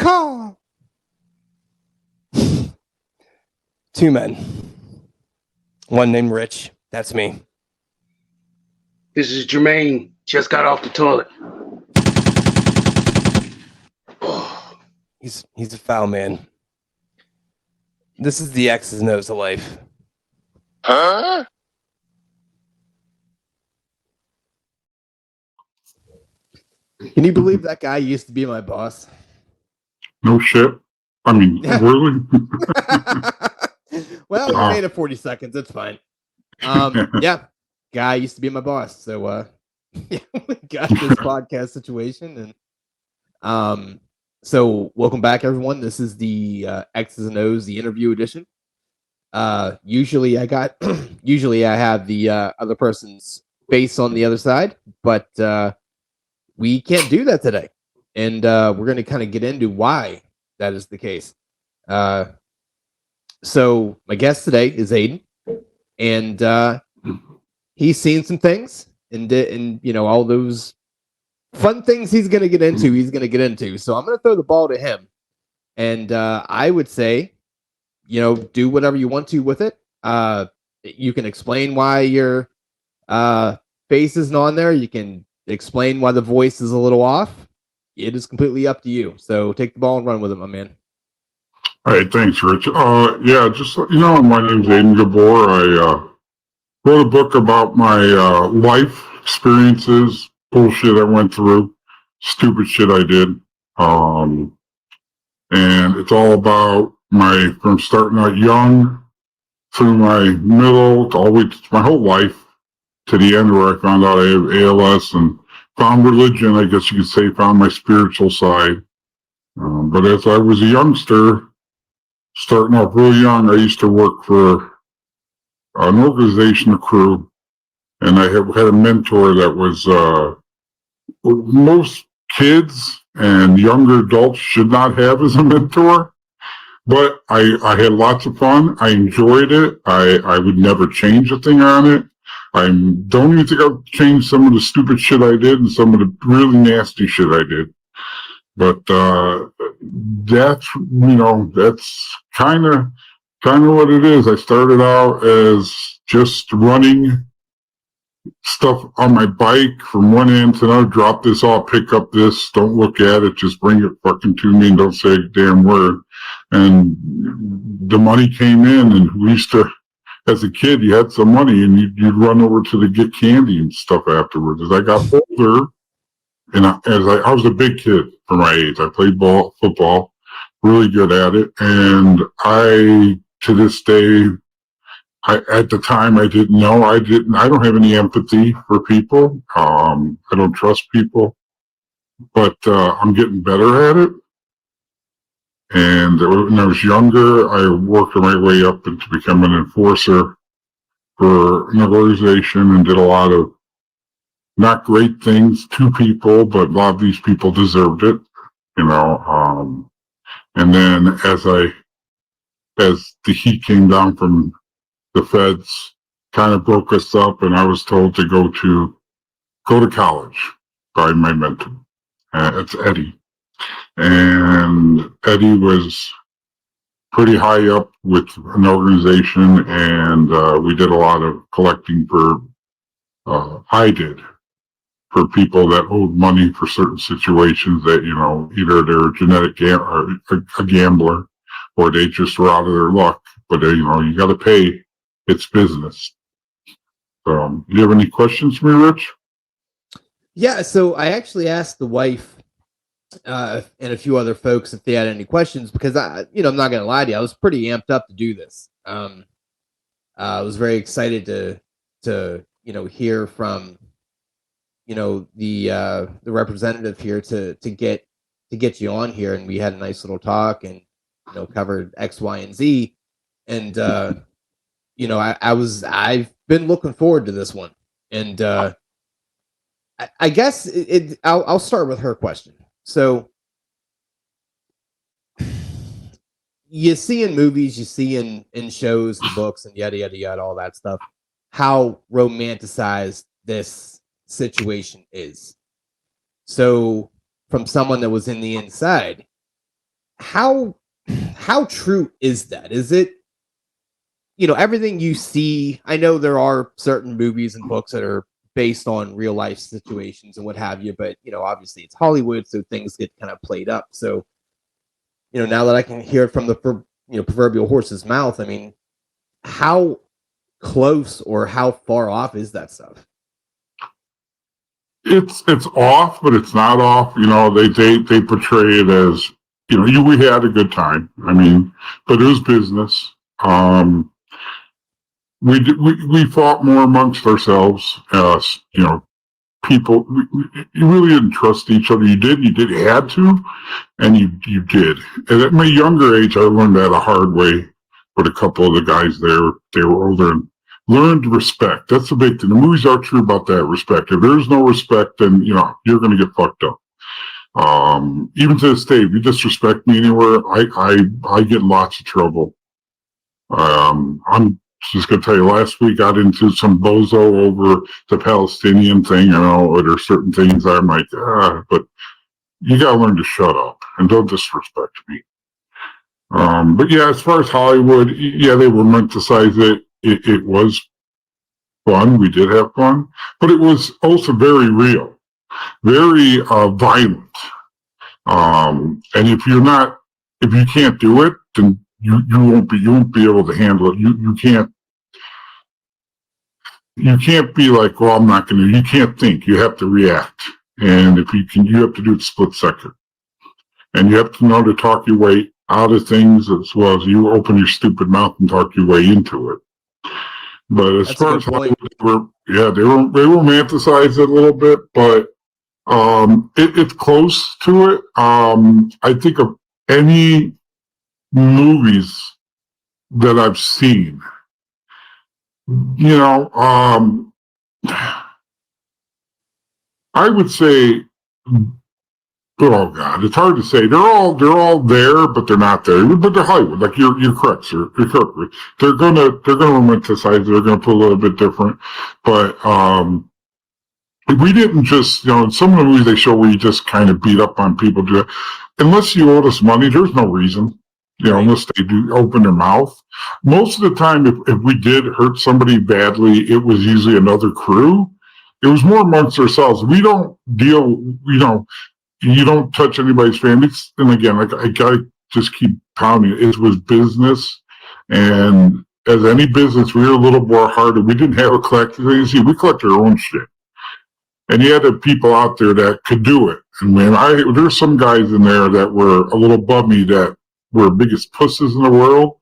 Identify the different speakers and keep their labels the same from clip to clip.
Speaker 1: Call. Two men. One named Rich. That's me.
Speaker 2: This is Jermaine. Just got off the toilet.
Speaker 1: He's a foul man. This is the X's and O's of life.
Speaker 3: Huh?
Speaker 4: Can you believe that guy used to be my boss?
Speaker 5: No shit. I mean, really?
Speaker 4: Well, we made it 40 seconds. It's fine. Yeah, guy used to be my boss. So, yeah, we got this podcast situation, and so welcome back, everyone. This is the X's and O's, the interview edition. Usually I have the other person's face on the other side, but we can't do that today, and we're going to kind of get into why that is the case. So my guest today is Aiden, and he's seen some things, and you know, all those fun things he's going to get into. So I'm going to throw the ball to him, and I would say, you know, do whatever you want to with it. You can explain why your face isn't on there. You can explain why the voice is a little off. It is completely up to you. So take the ball and run with it, my man.
Speaker 5: All right, thanks, Rich. Yeah, just you know, my name's Aiden Gabor. I wrote a book about my life experiences, bullshit I went through, stupid shit I did, and it's all about from starting out young through my middle to all the way to my whole life to the end where I found out I have ALS and found religion. I guess you could say found my spiritual side. But as I was a youngster, starting off real young, I used to work for an organization, a crew, and I had a mentor that was most kids and younger adults should not have as a mentor. But I had lots of fun. I enjoyed it. I would never change a thing on it. I don't even think I've changed some of the stupid shit I did and some of the really nasty shit I did. But that's, you know, that's kind of what it is. I started out as just running stuff on my bike from one end to another. Drop this off, pick up this, don't look at it, just bring it fucking to me and don't say a damn word. And the money came in, and we used to, as a kid, you had some money and you'd run over to get candy and stuff afterwards. As I got older, and I was a big kid for my age. I played football, really good at it. And to this day, at the time I didn't know. I don't have any empathy for people. I don't trust people, but I'm getting better at it. And when I was younger, I worked my way up into becoming an enforcer for an organization and did a lot of not great things to people, but a lot of these people deserved it, you know. And then as the heat came down from the feds, kind of broke us up, and I was told to go to college by my mentor. It's Eddie. And Eddie was pretty high up with an organization, and we did a lot of collecting I did, for people that owed money for certain situations that, you know, either they're a genetic a gambler or they just were out of their luck. But, you know, you got to pay. It's business. Do you have any questions for me, Rich?
Speaker 4: Yeah, so I actually asked the wife and a few other folks if they had any questions, because I'm not going to lie to you, I was pretty amped up to do this. I was very excited to hear from the representative here to get you on here, and we had a nice little talk and covered X, Y, and Z, and I've been looking forward to this one, and I guess I'll start with her question. So you see in movies, you see in shows and books and yada yada yada, all that stuff, how romanticized this situation is. So from someone that was in the inside, how true is that? Is it, everything you see? I know there are certain movies and books that are based on real life situations and what have you, but obviously it's Hollywood, so things get kind of played up. So, now that I can hear it from the proverbial horse's mouth, I mean, how close or how far off is that stuff?
Speaker 5: It's off, but it's not off. They portray it as we had a good time. I mean, but it was business. We fought more amongst ourselves. People, you really didn't trust each other. You had to, and you did. And at my younger age, I learned that a hard way with a couple of the guys there. They were older and learned respect. That's the big thing. The movies are true about that respect. If there's no respect, then you're going to get fucked up. Even to this day, if you disrespect me anywhere, I get lots of trouble. I'm just going to tell you, last week got into some bozo over the Palestinian thing, or there's certain things I'm like, but you got to learn to shut up and don't disrespect me. But yeah, as far as Hollywood, yeah, they romanticize it. It was fun. We did have fun, but it was also very real, very violent. And if you can't do it, then you won't be able to handle it. You can't be like, well, I'm not going to. You can't think. You have to react, and if you have to do it split second, and you have to know to talk your way out of things as well as you open your stupid mouth and talk your way into it. But as far as Hollywood, they romanticize it a little bit, but it's close to it. I think of any movies that I've seen, I would say, oh God, it's hard to say. They're all there, but they're not there. But they're Hollywood. Like you're correct, sir. You're correct. They're gonna romanticize it. They're gonna put a little bit different. But we didn't just, in some of the movies they show where you just kind of beat up on people. Unless you owed us money, there's no reason. Unless they do open their mouth. Most of the time, if we did hurt somebody badly, it was usually another crew. It was more amongst ourselves. We don't deal, you don't touch anybody's families. And again, like I gotta just keep pounding it. It was business. And as any business, we were a little more harder. We didn't have a collective agency. We collected our own shit. And you had the people out there that could do it. And man, there's some guys in there that were a little above me that were biggest pusses in the world.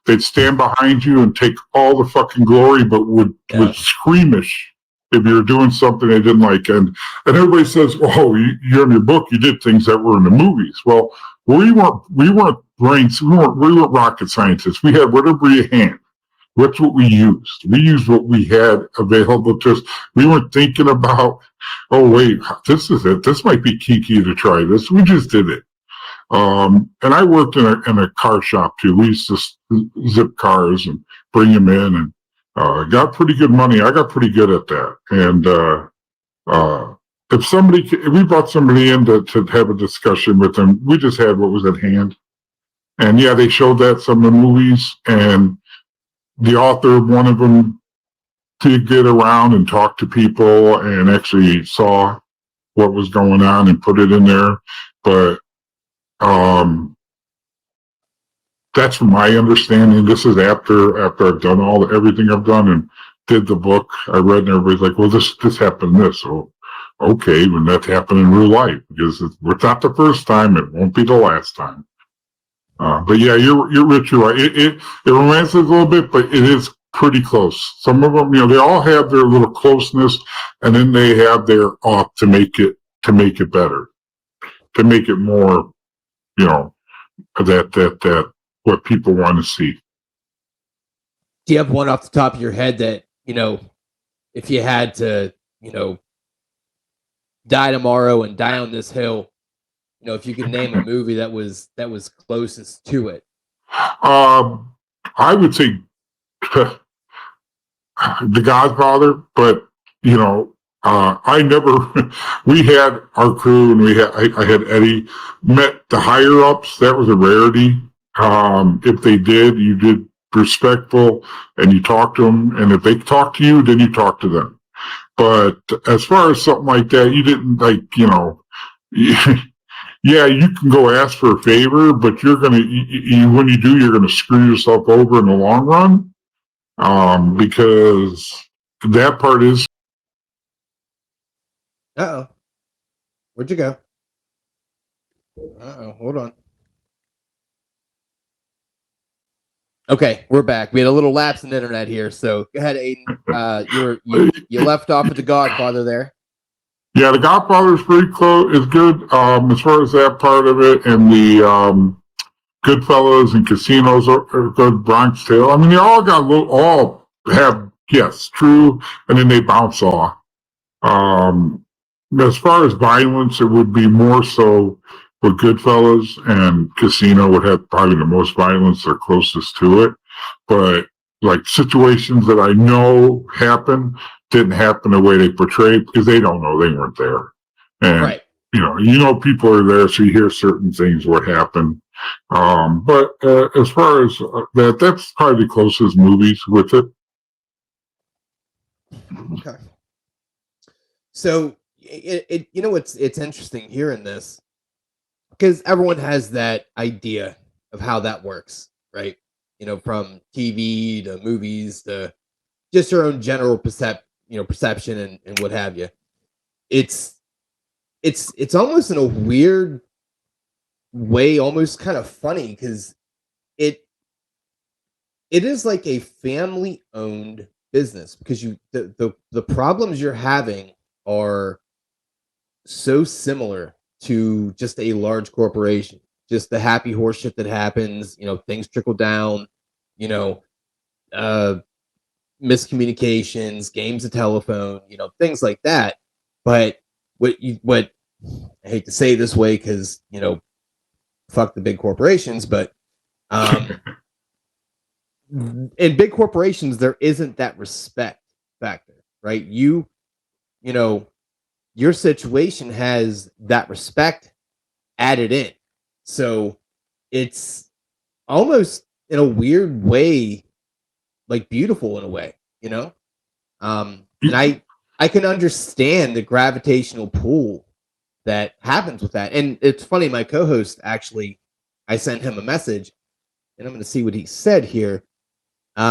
Speaker 5: They'd stand behind you and take all the fucking glory, but would squeamish if you were doing something they didn't like. And everybody says, "Oh, you're in your book. You did things that were in the movies." Well, we weren't brains. We weren't rocket scientists. We had whatever you hand. That's what we used. We used what we had available to us. We weren't thinking about, oh wait, this is it. This might be kinky to try this. We just did it. And I worked in a car shop too. We used to zip cars and bring them in, and got pretty good money. I got pretty good at that. And if we brought somebody in to have a discussion with them, we just had what was at hand. And yeah, they showed that some of the movies, and the author of one of them did get around and talk to people and actually saw what was going on and put it in there. But that's from my understanding. This is after I've done everything I've done and did the book. I read, and everybody's like, well, this happened this. So, okay, when that happened in real life, because it's not the first time, it won't be the last time. But yeah, you're Rich. You're right. It romances a little bit, but it is pretty close. Some of them, they all have their little closeness, and then they have their off to make it better, to make it more, that what people want to see.
Speaker 4: Do you have one off the top of your head that, if you had to, die tomorrow and die on this hill, if you could name a movie that was closest to it?
Speaker 5: I would say The Godfather, but I never, we had our crew and I had Eddie met the higher ups. That was a rarity. If they did, you did respectful and you talked to them. And if they talked to you, then you talked to them. But as far as something like that, you didn't yeah, you can go ask for a favor, but you're going to, when you do, you're going to screw yourself over in the long run. Because that part is.
Speaker 4: Uh-oh. Where'd you go? Uh-oh, hold on. Okay, we're back. We had a little lapse in the internet here, so go ahead, Aiden. You left off with The Godfather there.
Speaker 5: Yeah, The Godfather is pretty close. Is good as far as that part of it, and the Goodfellas and Casinos are good. Bronx Tale. I mean, they all got all have true, and then they bounce off. As far as violence, it would be more so with Goodfellas, and Casino would have probably the most violence. They're closest to it, but like situations that I know happen didn't happen the way they portrayed because they don't know, they weren't there, and
Speaker 4: right.
Speaker 5: People are there, so you hear certain things what happened. But as far as that's probably the closest movies with it.
Speaker 4: Okay. So it's interesting hearing this because everyone has that idea of how that works, right? From TV to movies to just your own general perception and what have you. It's almost in a weird way, almost kind of funny because it is like a family owned business because the problems you're having are so similar to just a large corporation. Just the happy horse shit that happens, things trickle down, miscommunications, games of telephone, things like that. But what I hate to say it this way because, fuck the big corporations, but in big corporations, there isn't that respect factor, right? Your situation has that respect added in. So it's almost in a weird way, like beautiful in a way, and I can understand the gravitational pull that happens with that. And it's funny, my co-host actually, I sent him a message and I'm going to see what he said here. He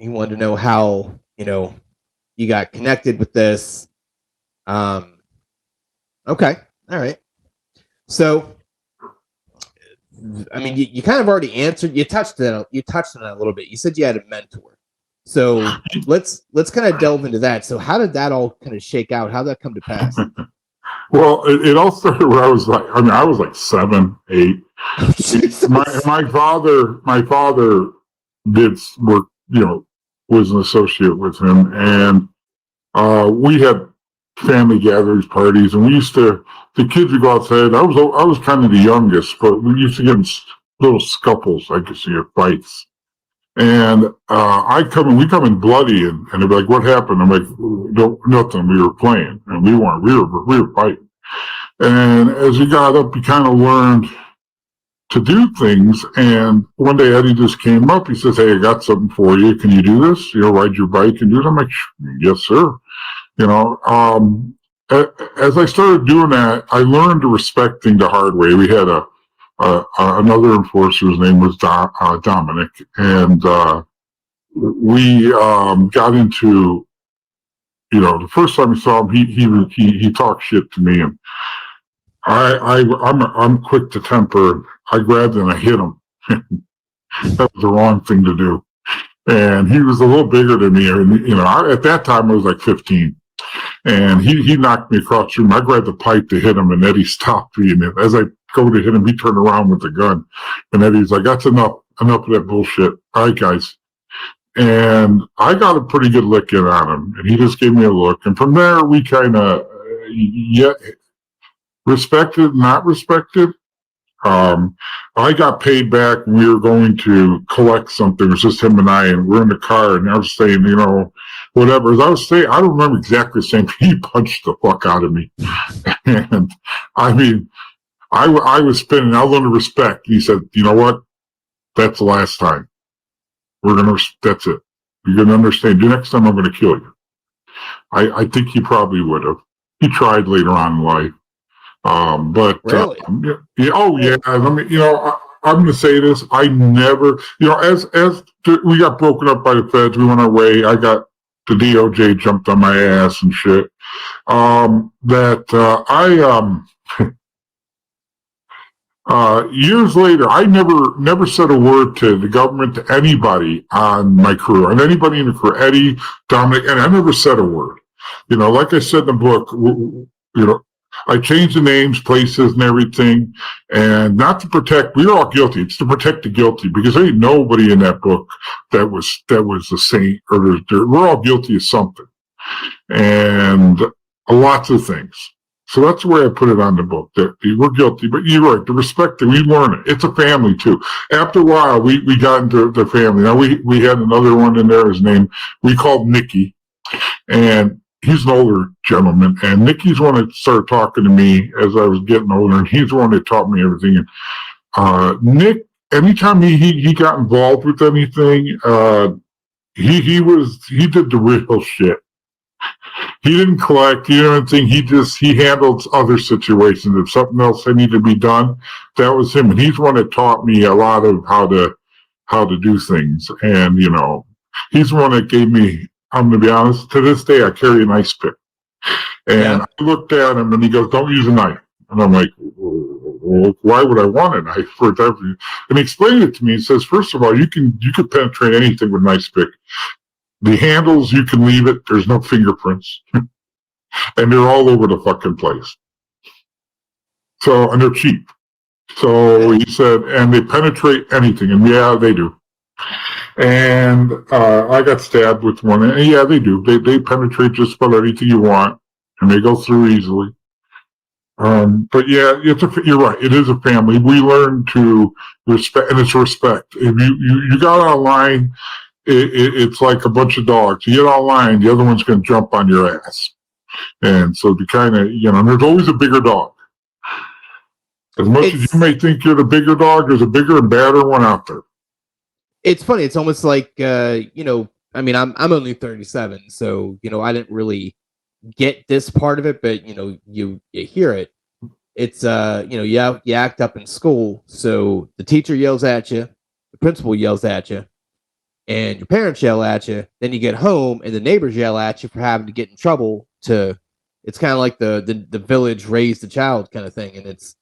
Speaker 4: wanted to know how, you got connected with this. Okay. All right. So, I mean, you kind of already answered. You touched on it a little bit. You said you had a mentor. So let's kind of delve into that. So how did that all kind of shake out? How did that come to pass?
Speaker 5: Well, it all started when I was like 7, 8. My father did work, was an associate with him, and we had family gatherings, parties, and the kids would go outside. I was kind of the youngest, but we used to get in little scuffles, I could see, fights. And we come in bloody, and they'd be like, "What happened?" I'm like, "No, nothing. We were playing, and we weren't. We were fighting." And as he got up, he kind of learned to do things. And one day Eddie just came up. He says, "Hey, I got something for you. Can you do this? Ride your bike and do it?" I'm like, "Yes, sir." As I started doing that, I learned to respect things the hard way. We had another enforcer. His name was Dominic, and we got into. The first time I saw him, he talked shit to me, and I'm quick to temper. I grabbed him and I hit him. That was the wrong thing to do. And he was a little bigger than me. And, at that time I was like 15. And he knocked me across the room. I grabbed the pipe to hit him, and Eddie stopped me. And as I go to hit him, he turned around with the gun. And Eddie's like, "That's enough of that bullshit. All right, guys." And I got a pretty good lick in on him. And he just gave me a look. And from there, we kind of, respected, not respected. I got paid back when we were going to collect something. It was just him and I, and we're in the car, and I was saying, whatever. As I was saying, I don't remember exactly saying, he punched the fuck out of me. And I mean, I was spinning. I learned to respect. He said, you know what? That's the last time. That's it. You're going to understand. The next time I'm going to kill you. I think he probably would have. He tried later on in life. But
Speaker 4: Really?
Speaker 5: yeah, oh yeah. I mean, I'm going to say this. I never, as we got broken up by the feds, we went our way. I got the DOJ jumped on my ass and shit. Years later, I never said a word to the government, to anybody on my crew, and anybody in the crew, Eddie, Dominic, and I never said a word. Like I said in the book, I changed the names, places, and everything, and not to protect. We were all guilty. It's to protect the guilty, because there ain't nobody in that book that was a saint, or we're all guilty of something, and lots of things. So that's the way I put it on the book, that we're guilty, but you're right, the respect that we learn it. It's a family too. After a while, we got into the family. Now we had another one in there, his name, we called Nicky, and he's an older gentleman, and Nicky's one that started talking to me as I was getting older, and he's the one that taught me everything. And Nick, anytime he got involved with anything, he did the real shit. He didn't collect, anything. He handled other situations. If something else that needed to be done, that was him. And he's the one that taught me a lot of how to do things. And, he's the one that gave me, I'm going to be honest, to this day, I carry an ice pick. And I looked at him and he goes, don't use a knife. And I'm like, well, why would I want a knife for that? And he explained it to me. He says, first of all, you can penetrate anything with an ice pick. The handles, you can leave it. There's no fingerprints. And they're all over the fucking place. So, and they're cheap. So he said, and they penetrate anything. And yeah, they do. And I got stabbed with one. And yeah, they do. They penetrate just about anything you want. And they go through easily. But yeah, you're right. It is a family. We learn to respect, and it's respect. If you got online, it's like a bunch of dogs. You get online, the other one's going to jump on your ass. And so to kind of, and there's always a bigger dog. As much as you may think you're the bigger dog, there's a bigger and badder one out there.
Speaker 4: It's funny. It's almost like, I mean, I'm only 37, so, I didn't really get this part of it, but, you hear it. It's, you act up in school, so the teacher yells at you, the principal yells at you, and your parents yell at you, then you get home and the neighbors yell at you for having to get in trouble. It's kind of like the village raised the child kind of thing. And it's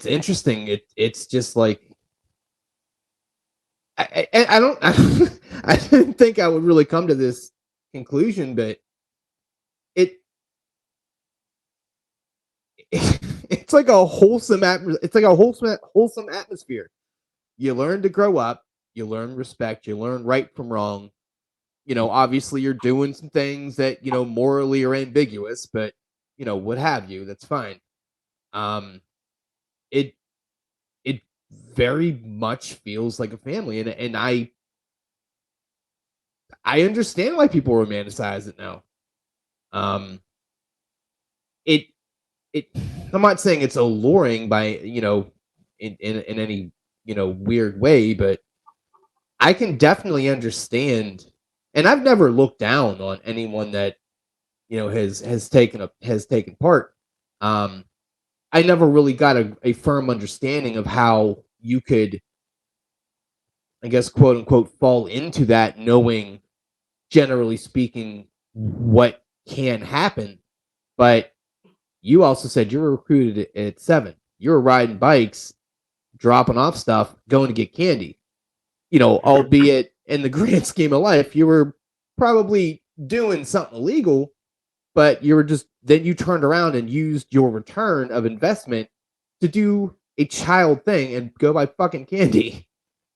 Speaker 4: interesting. It's just like, I didn't think I would really come to this conclusion, but it's like a wholesome wholesome atmosphere. You learn to grow up. You learn respect. You learn right from wrong. Obviously you're doing some things that, morally are ambiguous, but, what have you, that's fine. It very much feels like a family. And I understand why people romanticize it now. I'm not saying it's alluring by, in any, weird way, but I can definitely understand, and I've never looked down on anyone that, has taken part. I never really got a firm understanding of how you could, I guess, quote unquote, fall into that, knowing, generally speaking, what can happen. But you also said you were recruited at 7. You were riding bikes, dropping off stuff, going to get candy. Albeit in the grand scheme of life, you were probably doing something illegal, but then you turned around and used your return of investment to do a child thing and go buy fucking candy.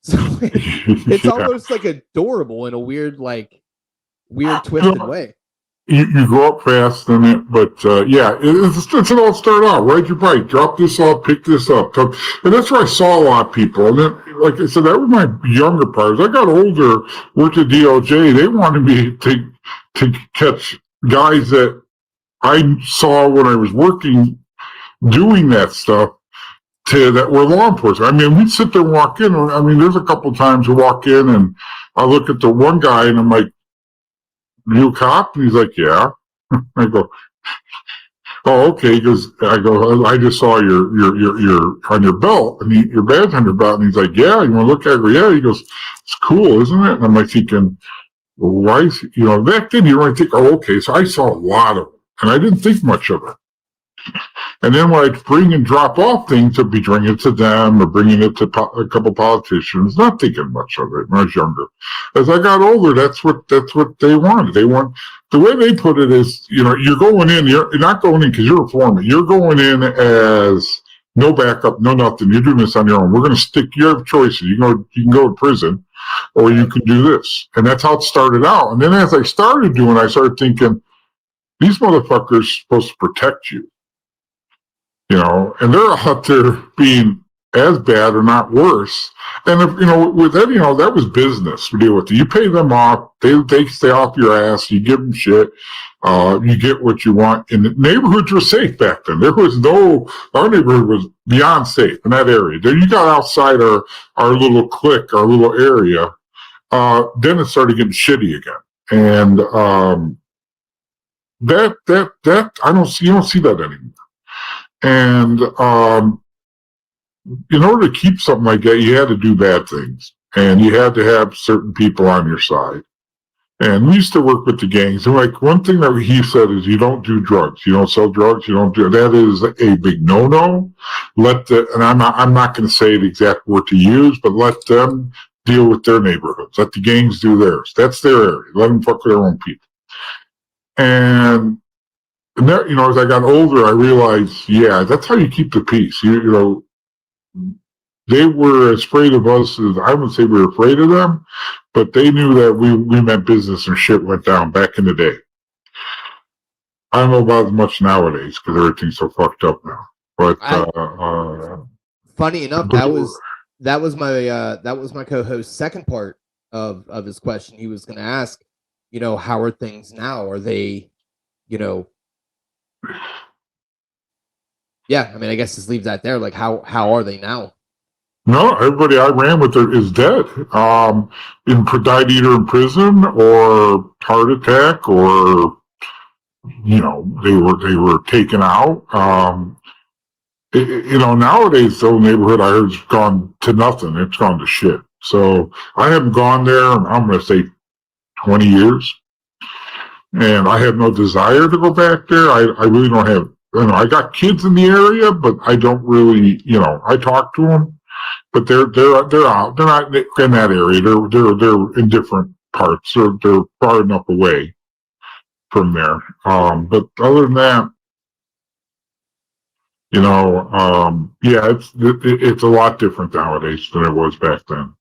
Speaker 4: So it's almost like adorable in a weird twisted way.
Speaker 5: you grow up fast in it, but yeah, it's it all start out. Ride your bike, drop this off, pick this up, and that's where I saw a lot of people. And then, like I said, that was my younger part. As I got older, worked at DOJ, they wanted me to catch guys that I saw when I was working doing that stuff that were law enforcement. I mean, we'd sit there and walk in. I mean, there's a couple of times we walk in and I look at the one guy and I'm like, "You a cop?" And he's like, "Yeah." I go, "Oh, okay." He goes, I go, "I just saw your on your belt and your badge on your belt." And he's like, "Yeah, you want to look at it?" I go, "Yeah." He goes, "It's cool, isn't it?" And I'm like thinking, well, why is, back then you don't think, oh, okay. So I saw a lot of it and I didn't think much of it. And then when I'd bring and drop off things, I'd be bringing it to them or bringing it to a couple politicians, not thinking much of it when I was younger. As I got older, that's what they wanted. They want, the way they put it is, you're going in, you're not going in because you're a foreman. You're going in as no backup, no nothing. You're doing this on your own. We're going to stick, you have choices. You can go to prison or you can do this. And that's how it started out. And then as I started doing, I started thinking, these motherfuckers are supposed to protect you. And they're out there being as bad or not worse. And if, with that, that was business we deal with. You pay them off, they stay off your ass, you give them shit, you get what you want. And the neighborhoods were safe back then. Our neighborhood was beyond safe in that area. Then you got outside our little clique, our little area, then it started getting shitty again. And, that you don't see that anymore. And in order to keep something like that, you had to do bad things. And you had to have certain people on your side. And we used to work with the gangs. And like one thing that he said is you don't do drugs. You don't sell drugs. You don't do that is a big no-no. And I'm not going to say the exact word to use, but let them deal with their neighborhoods. Let the gangs do theirs. That's their area. Let them fuck with their own people. And that, as I got older, I realized, yeah, that's how you keep the peace. They were as afraid of us as I would say we were afraid of them, but they knew that we meant business and shit went down back in the day. I don't know about as much nowadays because everything's so fucked up now. But
Speaker 4: funny enough, that was my co-host's second part of his question. He was going to ask, how are things now? Are they, yeah, I mean, I guess just leave that there. Like, how are they now?
Speaker 5: No, everybody I ran with is dead. Died either in prison or heart attack, or they were taken out. Nowadays the whole neighborhood I heard has gone to nothing. It's gone to shit. So I haven't gone there. I'm going to say 20 years. And I have no desire to go back there. I really don't have, I got kids in the area, but I don't really, I talk to them, but they're out. They're not in that area. They're in different parts. They're far enough away from there. But other than that, yeah, it's a lot different nowadays than it was back then.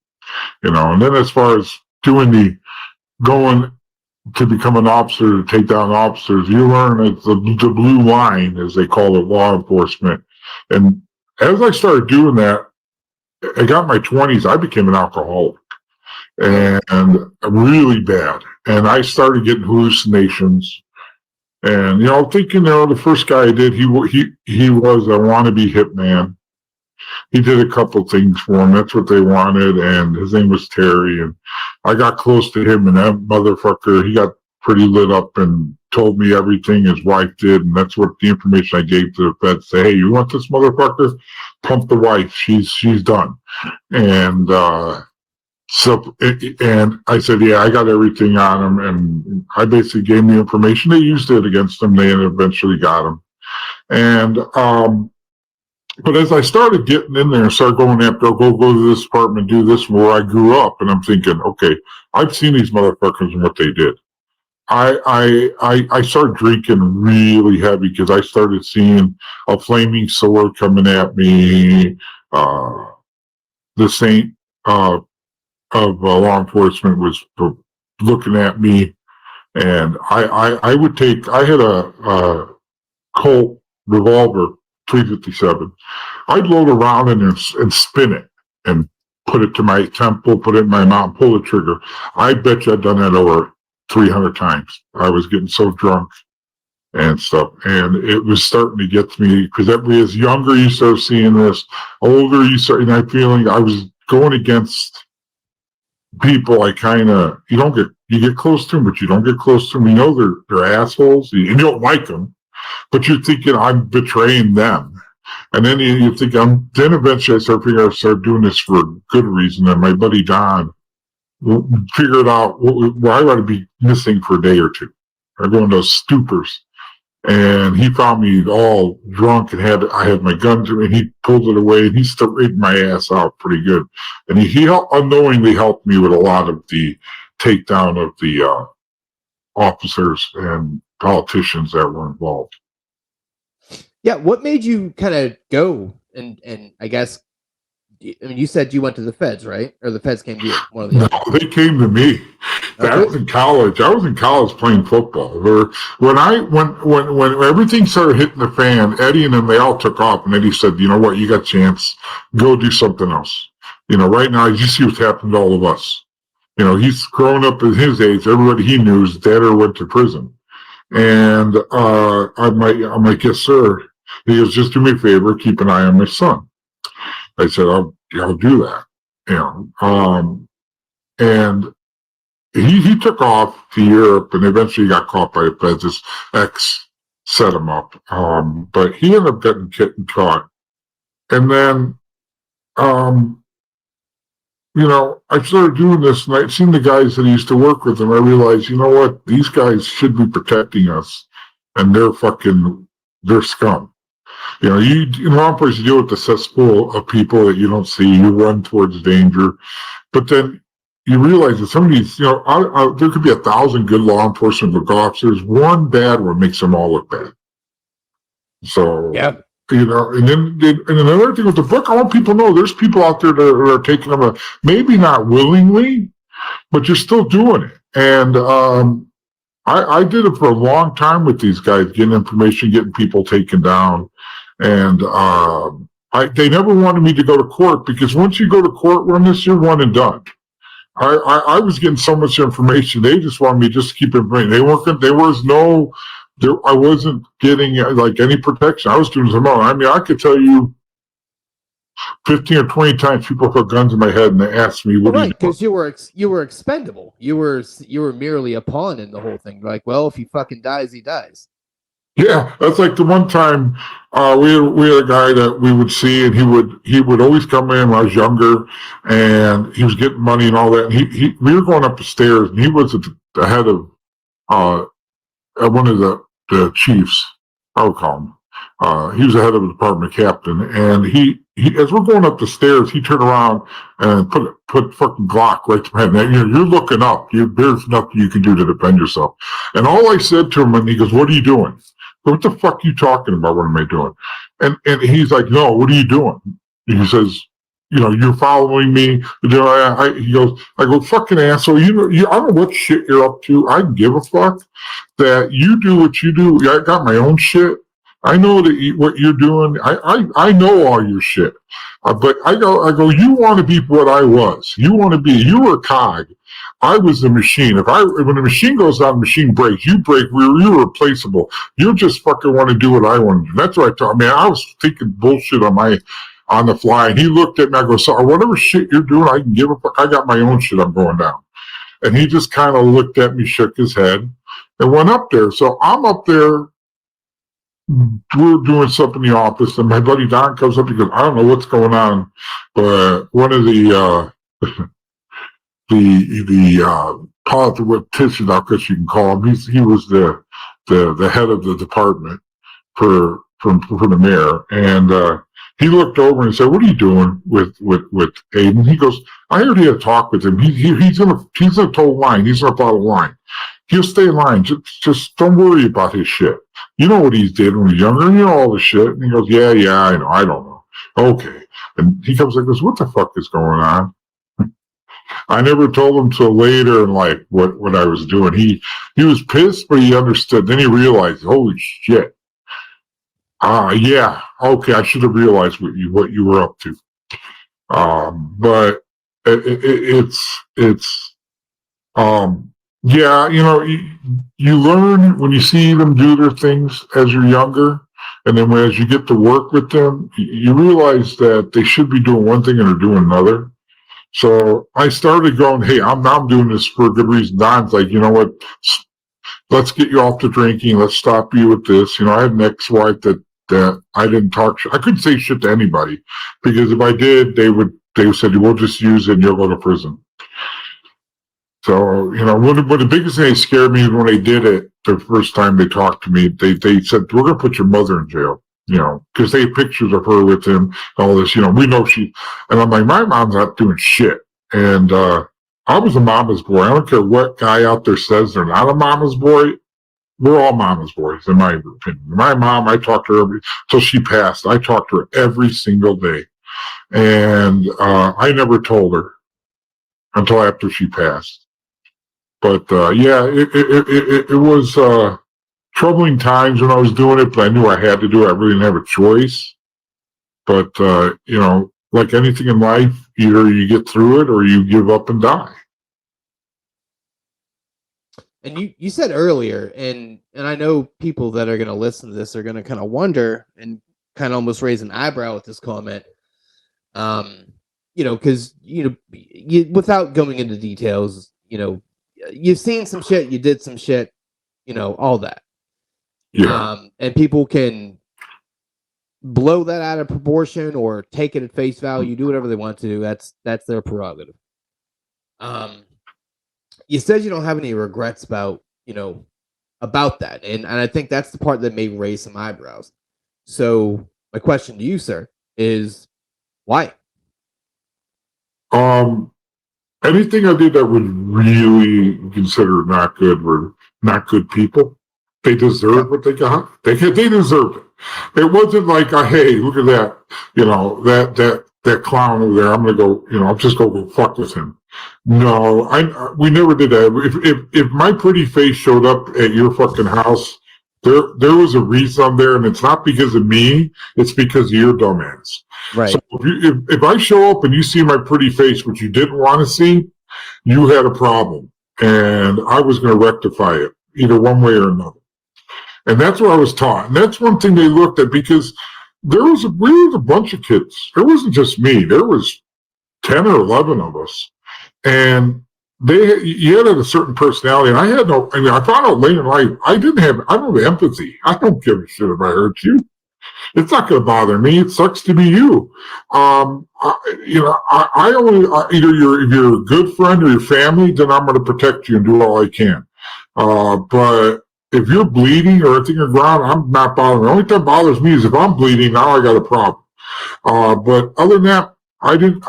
Speaker 5: And then as far as going to become an officer, to take down officers, you learn it's the blue line, as they call it, law enforcement. And as I started doing that, I got in my 20s, I became an alcoholic and really bad. And I started getting hallucinations. And, thinking, the first guy I did, he was a wannabe hitman. He did a couple things for him. That's what they wanted. And his name was Terry. And I got close to him, and that motherfucker, he got pretty lit up and told me everything his wife did. And that's what the information I gave to the feds. Say, hey, you want this motherfucker? Pump the wife. She's done. And, and I said, yeah, I got everything on him. And I basically gave him the information. They used it against him. They eventually got him. And, but as I started getting in there and started going after, go to this apartment, do this where I grew up, and I'm thinking, okay, I've seen these motherfuckers and what they did. I started drinking really heavy because I started seeing a flaming sword coming at me. The saint of law enforcement was looking at me And I would take, I had a Colt revolver 357. I'd load a round in and spin it and put it to my temple, put it in my mouth, pull the trigger. I bet you I'd done that over 300 times. I was getting so drunk and stuff. And it was starting to get to me because as younger, you start seeing this, older, you start, and I feeling I was going against people you get close to them, but you don't get close to them. You know, they're assholes and you don't like them, but you're thinking I'm betraying them. And then you think then eventually I started doing this for a good reason. And my buddy Don figured out where I ought to be missing for a day or two. I go into those stupors. And he found me all drunk and I had my gun to me, and he pulled it away and he started raiding my ass out pretty good. And he unknowingly helped me with a lot of the takedown of the officers and politicians that were involved.
Speaker 4: Yeah, what made you kind of go and I guess, I mean, you said you went to the feds, right? Or the feds came to you? One of the
Speaker 5: No, they came to me.
Speaker 4: Okay.
Speaker 5: I was in college. I was in college playing football. When everything started hitting the fan, Eddie and them, they all took off, and Eddie said, "You know what? You got a chance. Go do something else. You know, right now you see what's happened to all of us. You know, he's growing up at his age. Everybody he knew, his dad went to prison, and I'm like, yes, sir. He goes, just do me a favor, keep an eye on my son. I said, I'll do that. You know, and he took off to Europe and eventually got caught by the feds. His ex set him up. But he ended up getting caught. And then, you know, I started doing this and I'd seen the guys that used to work with them. I realized, you know what? These guys should be protecting us and they're scum. You know, in one place you deal with the cesspool of people that you don't see. You run towards danger. But then you realize that some of these, you know, there could be 1,000 good law enforcement officers. One bad one makes them all look bad. So,
Speaker 4: Yeah.
Speaker 5: you know, and another thing with the book, I want people to know there's people out there that are taking them, maybe not willingly, but you're still doing it. And I did it for a long time with these guys, getting information, getting people taken down. And they never wanted me to go to court because once you go to court on this, you're one and done. I was getting so much information. They just wanted me just to keep information. I wasn't getting like any protection. I was doing some own. I mean, I could tell you 15 or 20 times people put guns in my head and they asked me, what do you do?
Speaker 4: Because you were expendable. You were merely a pawn in the whole thing. Like, well, if he fucking dies, he dies.
Speaker 5: Yeah, that's like the one time we had a guy that we would see, and he would always come in when I was younger, and he was getting money and all that. And we were going up the stairs, and he was at the head of one of the chiefs. I would call him. He was the head of the department captain, and he as we're going up the stairs, he turned around and put fucking Glock right to my head. Now, you're looking up. There's nothing you can do to defend yourself. And all I said to him, and he goes, "What are you doing?" What the fuck are you talking about? What am I doing? And he's like, no, what are you doing? He says, you know, you're following me. He goes, I go, fucking asshole. I don't know what shit you're up to. I don't give a fuck that you do what you do. I got my own shit. I know what you're doing. I know all your shit. But I go, you want to be what I was. You were a cog. I was the machine. When the machine goes down, the machine breaks. You break. You're replaceable. You just fucking want to do what I want to do. That's what I thought. Man, I was thinking bullshit on the fly. And he looked at me. I go, so whatever shit you're doing, I can give a fuck. I got my own shit. I'm going down. And he just kind of looked at me, shook his head, and went up there. So I'm up there. We're doing something in the office, and my buddy Don comes up. He goes, I don't know what's going on, but one of the politicians, I guess you can call him. He was the head of the department for the mayor, and he looked over and said, "What are you doing with Aiden?" He goes, "I heard he had a talk with him. He's gonna toe line. He's gonna follow the line. He'll stay in line. Just don't worry about his shit. You know what he did when he was younger. You know all the shit." And he goes, "Yeah, I know. I don't know." Okay. And he comes like this, "What the fuck is going on?" I never told him till later in life what I was doing. He was pissed, but he understood. Then he realized, holy shit. Yeah, okay, I should have realized what you were up to. But it's yeah, you learn when you see them do their things as you're younger, and then as you get to work with them, you realize that they should be doing one thing and they're doing another. So I started going, hey, I'm doing this for a good reason. Don's like, you know what? Let's get you off the drinking. Let's stop you with this. I had an ex-wife that I didn't talk shit. I couldn't say shit to anybody because if I did, they said, we'll just use it and you'll go to prison. So, one of the biggest thing that scared me when they did it the first time they talked to me, they said, we're going to put your mother in jail, because they had pictures of her with him, all this, we know and I'm like, my mom's not doing shit. And, I was a mama's boy. I don't care what guy out there says they're not a mama's boy. We're all mama's boys, in my opinion. My mom, I talked to her till she passed. I talked to her every single day. And, I never told her until after she passed. But yeah, it was troubling times when I was doing it, but I knew I had to do it. I really didn't have a choice. But like anything in life, either you get through it or you give up and die.
Speaker 4: And you said earlier, and I know people that are going to listen to this are going to kind of wonder and kind of almost raise an eyebrow with this comment. Because without going into details, you've seen some shit, you did some shit, all that.
Speaker 5: Yeah.
Speaker 4: And people can blow that out of proportion or take it at face value, do whatever they want to do. That's their prerogative. You said you don't have any regrets about that. And I think that's the part that may raise some eyebrows. So my question to you, sir, is why?
Speaker 5: Anything I did that was really considered not good were not good people. They deserved what they got. They deserved it. It wasn't like, hey, look at that, that clown over there. I'm gonna go, I'm just gonna go fuck with him. No, we never did that. If my pretty face showed up at your fucking house, there was a reason there, and it's not because of me. It's because of your dumbass.
Speaker 4: Right.
Speaker 5: So if I show up and you see my pretty face, which you didn't want to see, you had a problem, and I was going to rectify it either one way or another. And that's what I was taught. And that's one thing they looked at, because we was a bunch of kids. It wasn't just me. There was 10 or 11 of us, and you had a certain personality, and I found out later in life, I don't have empathy. I don't give a shit if I hurt you. It's not going to bother me. It sucks to be you. I only, if you're a good friend or your family, then I'm going to protect you and do all I can. But if you're bleeding or anything on the ground, I'm not bothering. The only time it bothers me is if I'm bleeding, now I got a problem. But other than that, I think,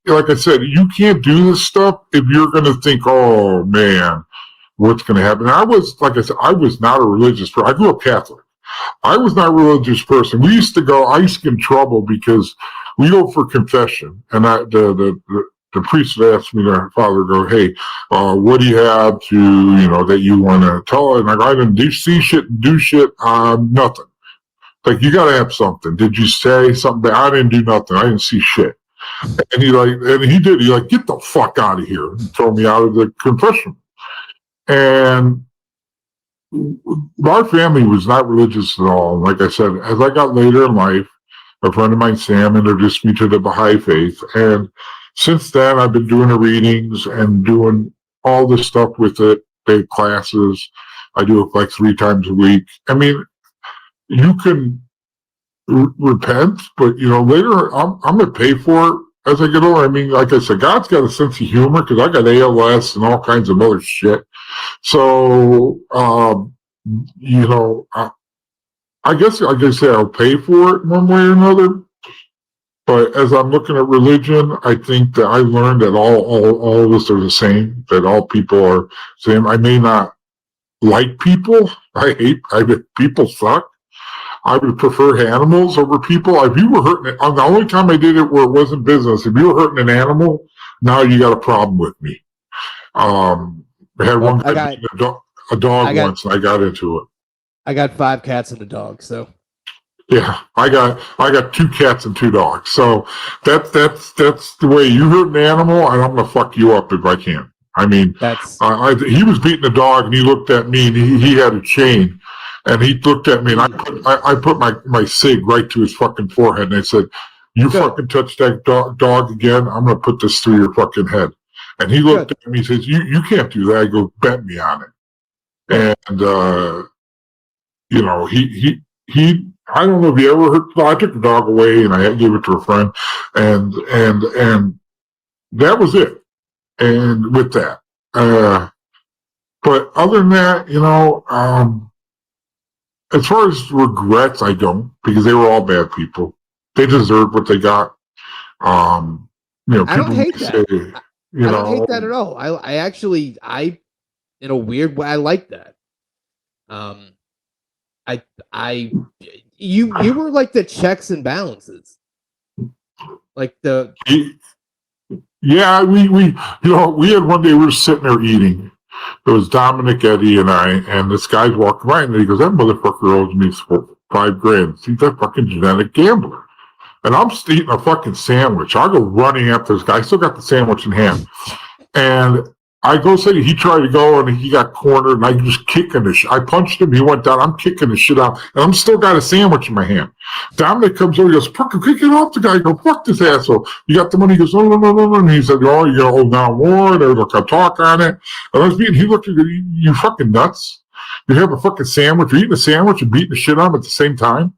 Speaker 5: like I said, you can't do this stuff if you're going to think, oh man, what's going to happen? I was not a religious person. I grew up Catholic. I was not a religious person. I used to get in trouble because we go for confession, and the priest would ask me, the father would go, hey, what do you have to, that you want to tell? And I didn't see shit and do shit, nothing. Like, you got to have something. Did you say something? I didn't do nothing. I didn't see shit. And he did. He get the fuck out of here, and throw me out of the confession. And our family was not religious at all. Like I said, as I got later in life, a friend of mine, Sam, introduced me to the Baha'i faith. And since then, I've been doing the readings and doing all this stuff with it, big classes. I do it like 3 times a week. I mean, you can repent, but, later I'm going to pay for it as I get older. I mean, like I said, God's got a sense of humor, because I got ALS and all kinds of other shit. So, I guess, like I say, I'll pay for it one way or another. But as I'm looking at religion, I think that I learned that all of us are the same, that all people are the same. I may not like people. People suck. I would prefer animals over people. If you were hurting, the only time I did it where it wasn't business, if you were hurting an animal, now you got a problem with me. I had one guy
Speaker 4: got-
Speaker 5: beating a dog once, and I got into it.
Speaker 4: I got 5 cats and a dog, so
Speaker 5: Yeah, I got 2 cats and 2 dogs. So that's the way you hurt an animal, and I'm gonna fuck you up if I can. I mean,
Speaker 4: that's
Speaker 5: he was beating the dog, and he looked at me, and he had a chain, and he looked at me, and I put my cig right to his fucking forehead, and I said, "You fucking touch that dog again, I'm gonna put this through your fucking head." And he looked at me, and he says, "You can't do that." I go, "Bet me on it." And you know, he I don't know if he ever hurt. I took the dog away and I gave it to a friend, and that was it. And with that, but other than that, you know, as far as regrets, I don't, because they were all bad people. They deserved what they got. You know,
Speaker 4: I don't hate that.
Speaker 5: I
Speaker 4: don't hate that at all. I actually in a weird way I like that. You were like the checks and balances, like the.
Speaker 5: Yeah, we you know, we had one day we were sitting there eating. It was Dominic, Eddie, and I, and this guy's walking by, and he goes, "That motherfucker owes me $5,000. He's a fucking genetic gambler." And I'm eating a fucking sandwich. I go running after this guy. I still got the sandwich in hand, and I go say he tried to go and he got cornered, and I just kicking the shit. I punched him. He went down. I'm kicking the shit out, and I'm still got a sandwich in my hand. Dominic comes over. He goes, "Fuck, kick it off the guy." I go, "Fuck this asshole. You got the money?" He goes, "No, no, no, no, no." And he said, "Oh, you're gonna hold down war." And there's a talk on it. And I was beating. He looked at me. "You fucking nuts. You have a fucking sandwich. You're eating a sandwich and beating the shit out of him at the same time."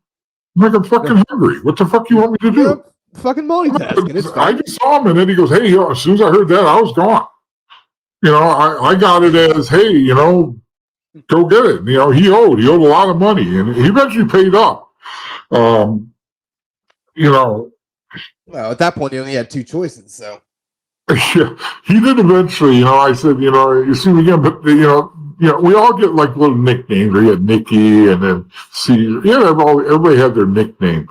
Speaker 5: I'm like, "I'm fucking hungry. What the fuck you want me to do?"
Speaker 4: Fucking multitasking.
Speaker 5: I just saw him, and then he goes, "Hey," as soon as I heard that, I was gone. You know, I got it as, "Hey, you know, go get it." You know, he owed a lot of money, and he eventually paid up. You know.
Speaker 4: Well, at that point, he only had 2 choices, so.
Speaker 5: Yeah, he did eventually. You know, I said, you know, you see me again, but you know, we all get like little nicknames. We had Nicky, and then everybody had their nickname.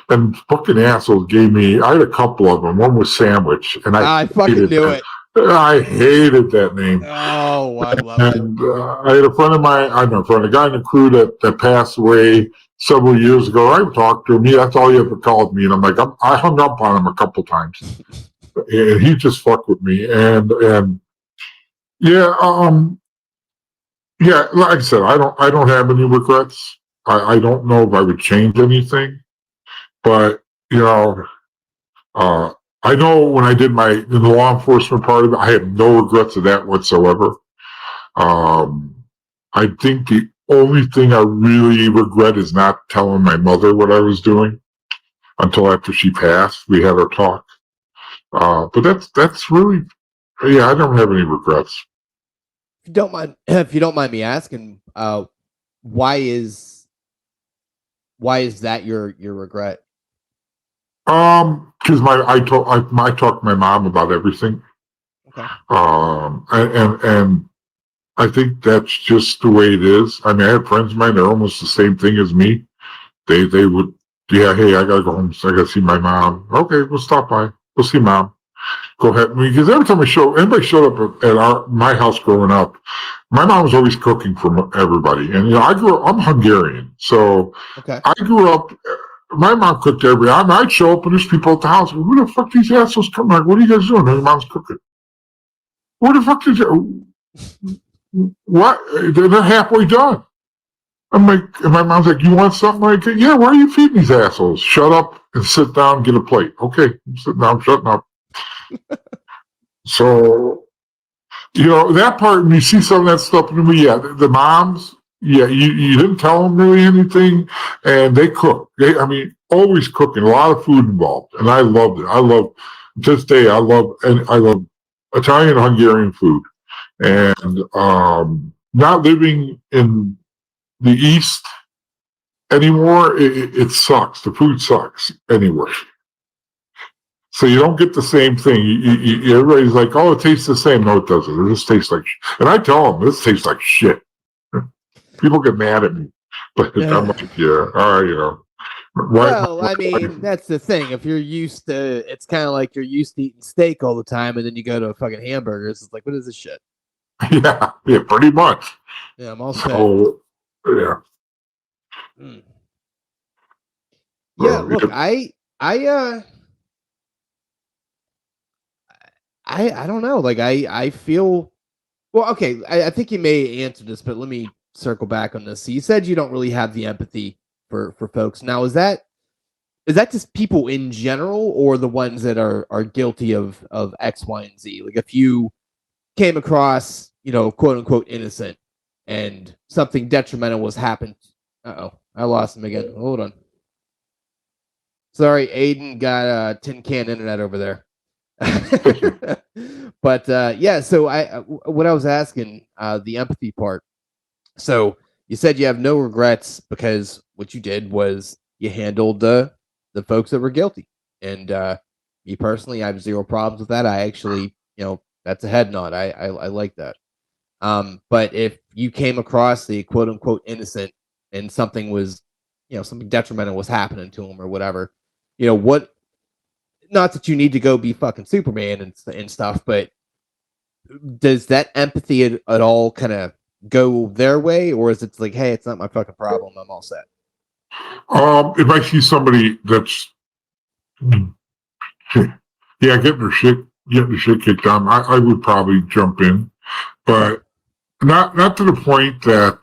Speaker 5: And fucking assholes gave me. I had a couple of them. One was Sandwich, and I
Speaker 4: fucking knew it.
Speaker 5: I hated that name.
Speaker 4: Oh, I love it.
Speaker 5: And I had a friend of mine, a guy in the crew that passed away several years ago. I talked to him. That's all he ever called me. And I'm like, I hung up on him a couple times. And he just fucked with me. And yeah, like I said, I don't have any regrets. I don't know if I would change anything. But, you know, I know when I did in the law enforcement part of it, I had no regrets of that whatsoever. I think the only thing I really regret is not telling my mother what I was doing until after she passed. We had our talk. But that's really, yeah, I don't have any regrets.
Speaker 4: If you don't mind me asking, why is that your regret?
Speaker 5: Because I talked to my mom about everything.
Speaker 4: Okay.
Speaker 5: And I think that's just the way it is. I mean, I have friends of mine that are almost the same thing as me. They would, yeah, hey, I gotta go home. So I gotta see my mom. Okay, we'll stop by. We'll see mom. Go ahead. Because every time anybody showed up at my house growing up, my mom was always cooking for everybody. And, you know, I'm Hungarian. So I grew up, my mom cooked I'd show up and there's people at the house. Who the fuck these assholes come? Like, what are you guys doing? And your mom's cooking. What the fuck did you, what? They're halfway done. I'm like, and my mom's like, "You want something?" Like, "Yeah, why are you feeding these assholes? Shut up and sit down and get a plate." Okay, I'm sitting down, shutting up. So, you know, that part, when you see some of that stuff in the movie, yeah, the moms, yeah, you didn't tell them really anything, and they cook. I mean, always cooking, a lot of food involved, and I loved it. To this day, I love Italian and Hungarian food, and not living in the East anymore, it sucks. The food sucks anyway. So you don't get the same thing. Everybody's like, "Oh, it tastes the same." No, it doesn't. It just tastes like shit. And I tell them, this tastes like shit. People get mad at me. But I'm like, yeah, all right, you know.
Speaker 4: Well, I mean, that's the thing. If you're used to, it's kind of like you're used to eating steak all the time, and then you go to a fucking hamburgers. It's like, what is this shit?
Speaker 5: Yeah, pretty much.
Speaker 4: Yeah, I'm all set.
Speaker 5: So, yeah.
Speaker 4: Mm. Yeah,
Speaker 5: So,
Speaker 4: look,
Speaker 5: yeah.
Speaker 4: I don't know. Like, I feel well. Okay, I think you may answer this, but let me circle back on this. So you said you don't really have the empathy for folks. Now, is that just people in general, or the ones that are guilty of X, Y, and Z? Like, if you came across, quote unquote innocent, and something detrimental was happened. Oh, I lost him again. Hold on. Sorry, Aiden got tin can internet over there. But yeah, so what I was asking, the empathy part. So you said you have no regrets because what you did was you handled the folks that were guilty, and me personally, I have zero problems with that. I actually, that's a head nod. I like that. But if you came across the quote unquote innocent and something was, something detrimental was happening to him or whatever, what? Not that you need to go be fucking Superman and stuff, but does that empathy at all kind of go their way, or is it like, hey, it's not my fucking problem, I'm all set?
Speaker 5: If I see somebody that's getting their shit kicked on, I would probably jump in, but not to the point that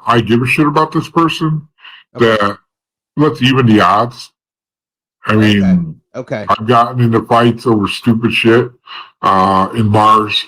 Speaker 5: I give a shit about this person.
Speaker 4: Okay.
Speaker 5: That let's even the odds. I mean,
Speaker 4: Okay.
Speaker 5: I've gotten into fights over stupid shit in bars.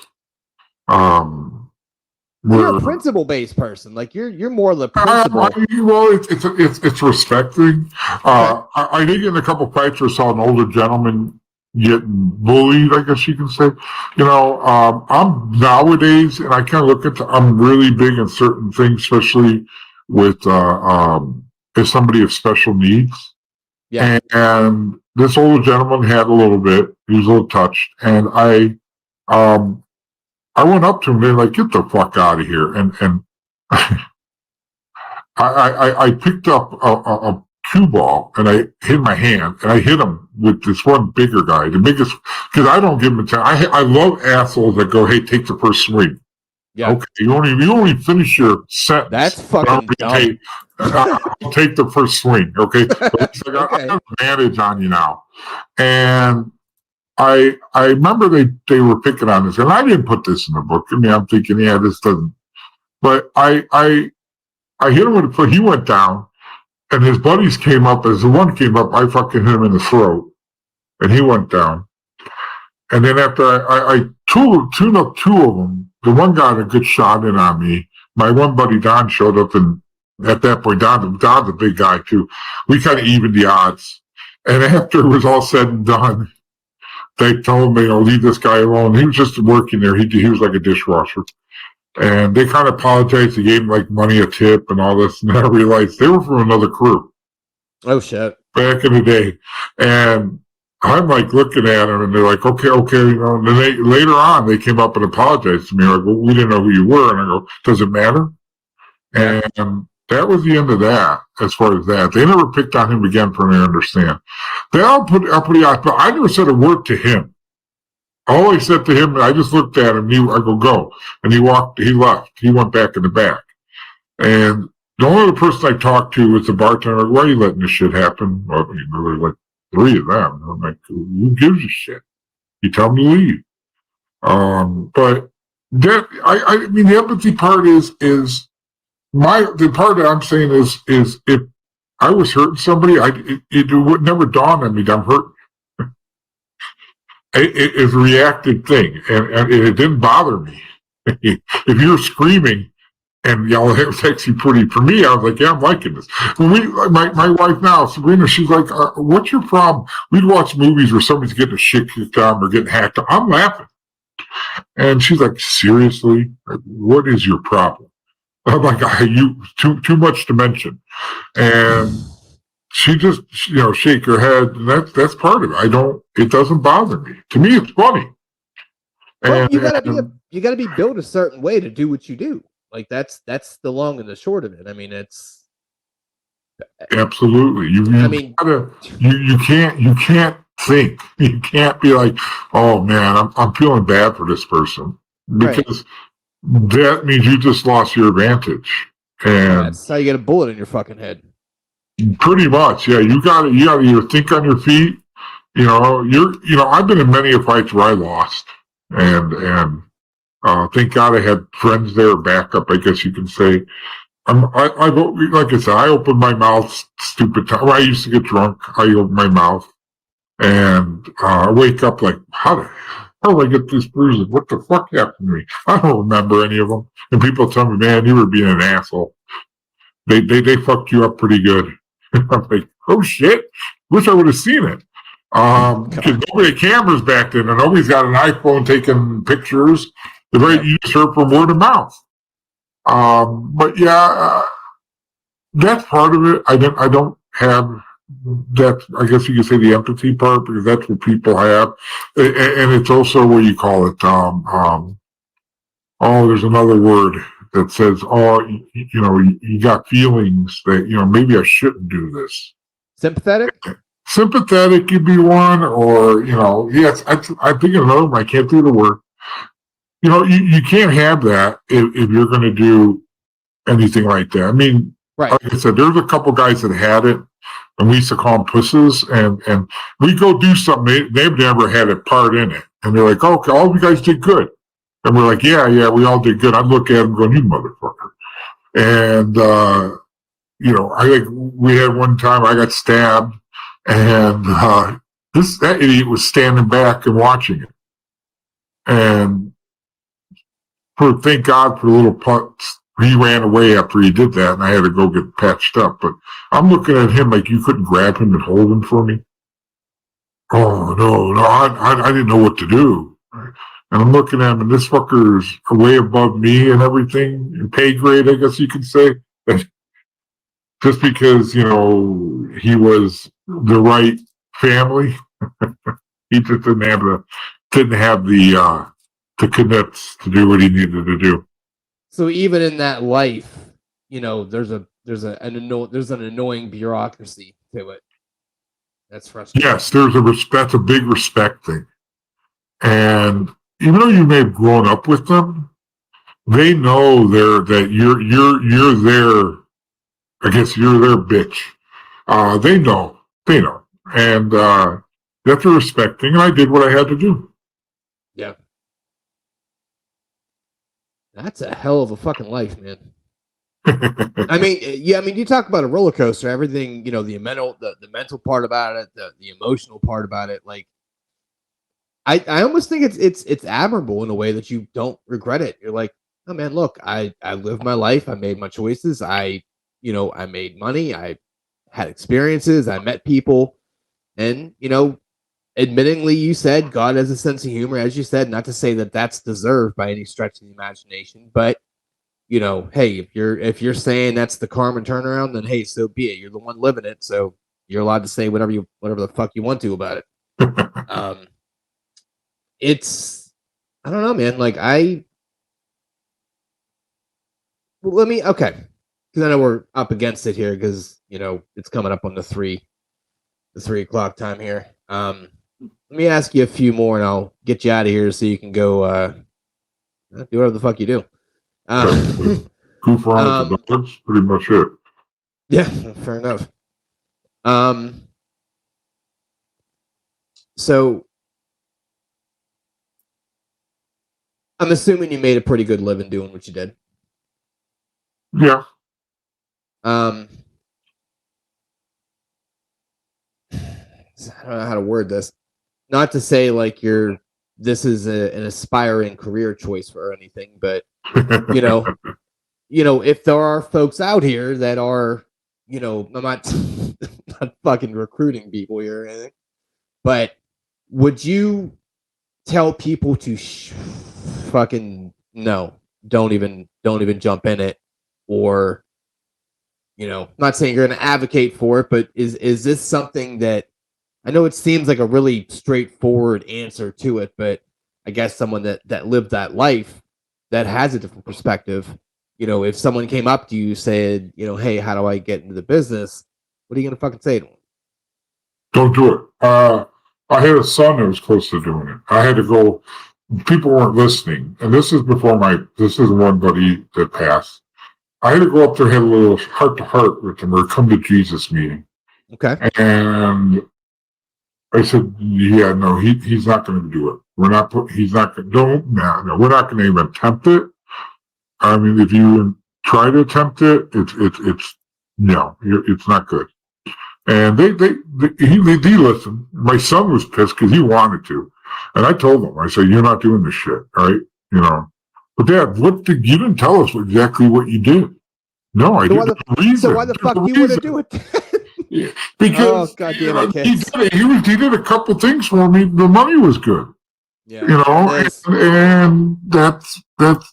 Speaker 4: You're a principle-based person. Like you're more the principle.
Speaker 5: Well, it's respecting. I did get in a couple fights where I saw an older gentleman getting bullied, I guess you can say. I'm nowadays, and I kind of look at. I'm really big in certain things, especially with if somebody of special needs.
Speaker 4: Yeah.
Speaker 5: And this older gentleman had a little bit. He was a little touched, and I went up to him. They're like, "Get the fuck out of here!" And I picked up a cue ball and I hit my hand and I hit him with this one bigger guy, the biggest, because I don't give him a time. I love assholes that go, "Hey, take the first swing." Yeah. Okay, you only finish your sentence.
Speaker 4: That's fucking dumb.
Speaker 5: I'll take the first swing. Okay, like, I have an advantage on you now, and I remember they were picking on this, and I didn't put this in the book. I mean, I'm thinking, yeah, this doesn't. But I hit him with a foot. He went down, and his buddies came up. As the one came up, I fucking hit him in the throat, and he went down. And then after I tuned up two of them, the one got a good shot in on me. My one buddy Don showed up, and at that point, Don's a big guy too. We kind of evened the odds. And after it was all said and done, they told me, leave this guy alone. He was just working there. He was like a dishwasher. And they kind of apologized. They gave him like money, a tip, and all this. And then I realized they were from another crew.
Speaker 4: Oh shit!
Speaker 5: Back in the day, and I'm like looking at them, and they're like, okay. And then later on, they came up and apologized to me. Like, well, we didn't know who you were. And I go, does it matter? Yeah. And that was the end of that. As far as that, they never picked on him again, from what I understand. They all put out, but I never said a word to him. All I said to him, I just looked at him. I go, and he left. He went back in the back. And the only other person I talked to was the bartender. Why are you letting this shit happen? Well, there were like three of them. I'm like, who gives a shit? You tell me to leave. But that, I mean, the empathy part is the part that I'm saying is if I was hurting somebody, it would never dawn on me that I'm hurting. It's a reactive thing, and it didn't bother me. If you're screaming and y'all have sexy pretty, for me, I was like, yeah, I'm liking this. When my wife now, Sabrina, she's like, what's your problem? We'd watch movies where somebody's getting a shit kicked on or getting hacked. I'm laughing. And she's like, seriously? What is your problem? I'm like, you too much to mention. And she just, shake her head, and that's part of it. It doesn't bother me. To me, it's funny.
Speaker 4: Well, you gotta be built a certain way to do what you do. Like that's the long and the short of it. I mean,
Speaker 5: Absolutely.
Speaker 4: I mean,
Speaker 5: You can't think. You can't be like, oh man, I'm feeling bad for this person, because that means you just lost your advantage. And
Speaker 4: that's how you get a bullet in your fucking head.
Speaker 5: pretty much, yeah, you gotta either think on your feet. I've been in many fights where I lost, and thank God I had friends there, backup, I guess you can say. Like I said, I opened my mouth stupid time. When I used to get drunk, I opened my mouth, and I wake up like, how did I get these bruises? What the fuck happened to me? I don't remember any of them. And people tell me, man, you were being an asshole. They fucked you up pretty good. I'm like, oh shit. Wish I would have seen it. Because nobody had cameras back then, and nobody's got an iPhone taking pictures. You just heard from word of mouth. But yeah, that's part of it. I don't have that. I guess you could say the empathy part, because that's what people have, and it's also what you call it. There's another word that says, you got feelings that maybe I shouldn't do this.
Speaker 4: Sympathetic.
Speaker 5: Sympathetic could be one, or yes, I think another one. I can't do the word. You can't have that if you're going to do anything like that. I mean, like I said, there's a couple guys that had it, and we used to call them pusses, and we go do something. They've never had a part in it, and they're like, okay, all of you guys did good. And we're like, yeah, we all did good. I look at them going, you motherfucker. And, we had one time I got stabbed, and that idiot was standing back and watching it. And thank God for the little putts. He ran away after he did that, and I had to go get patched up. But I'm looking at him like, you couldn't grab him and hold him for me? Oh, no, I didn't know what to do. And I'm looking at him, and this fucker's way above me and everything, in pay grade, I guess you could say. Just because, he was the right family, he just didn't have the connects to do what he needed to do.
Speaker 4: So even in that life, there's an annoying bureaucracy to it. That's frustrating.
Speaker 5: Yes, that's a big respect thing. And even though you may have grown up with them, they know that you're their, I guess you're their bitch. They know, and that's a respect thing. And I did what I had to do.
Speaker 4: Yeah, that's a hell of a fucking life, man. I mean, you talk about a roller coaster. Everything, the mental part about it, the emotional part about it, like. I almost think it's admirable in a way that you don't regret it. You're like, oh man, look, I lived my life. I made my choices. I made money. I had experiences. I met people, and admittingly, you said God has a sense of humor, as you said. Not to say that that's deserved by any stretch of the imagination, but hey, if you're saying that's the karma turnaround, then hey, so be it. You're the one living it, so you're allowed to say whatever the fuck you want to about it. It's, I don't know, man. Like okay, because I know we're up against it here because it's coming up on the 3 o'clock time here. Let me ask you a few more, and I'll get you out of here so you can go do whatever the fuck you do.
Speaker 5: Goof around with the dogs, pretty much it.
Speaker 4: Yeah, fair enough. So. I'm assuming you made a pretty good living doing what you did.
Speaker 5: Yeah.
Speaker 4: I don't know how to word this. Not to say like this is an aspiring career choice or anything, but if there are folks out here that are, I'm not not fucking recruiting people here or anything, but would you tell people to fucking no, don't even jump in it, or I'm not saying you're going to advocate for it, but is this something that, I know it seems like a really straightforward answer to it, but I guess someone that lived that life, that has a different perspective, if someone came up to you, said, hey, how do I get into the business, What are you gonna fucking say to him?
Speaker 5: Don't do it. I had a son that was close to doing it. I had to go. People weren't listening, and this is before this is one buddy that passed. I had to go up there, had a little heart to heart with him, or come to Jesus meeting.
Speaker 4: Okay.
Speaker 5: And I said, yeah, no, he's not going to do it. We're not. He's not going. No, we're not going to even attempt it. I mean, if you try to attempt it, it's no, it's not good. And he listened. My son was pissed because he wanted to, and I told him, I said, "You're not doing this shit, all right? You know." But Dad, you didn't tell us exactly what you did. No, I didn't.
Speaker 4: So why the fuck do you want to do it?
Speaker 5: Yeah, because
Speaker 4: oh goddamn it, kids.
Speaker 5: He did a couple things for me. The money was good.
Speaker 4: Yeah,
Speaker 5: you know, and that's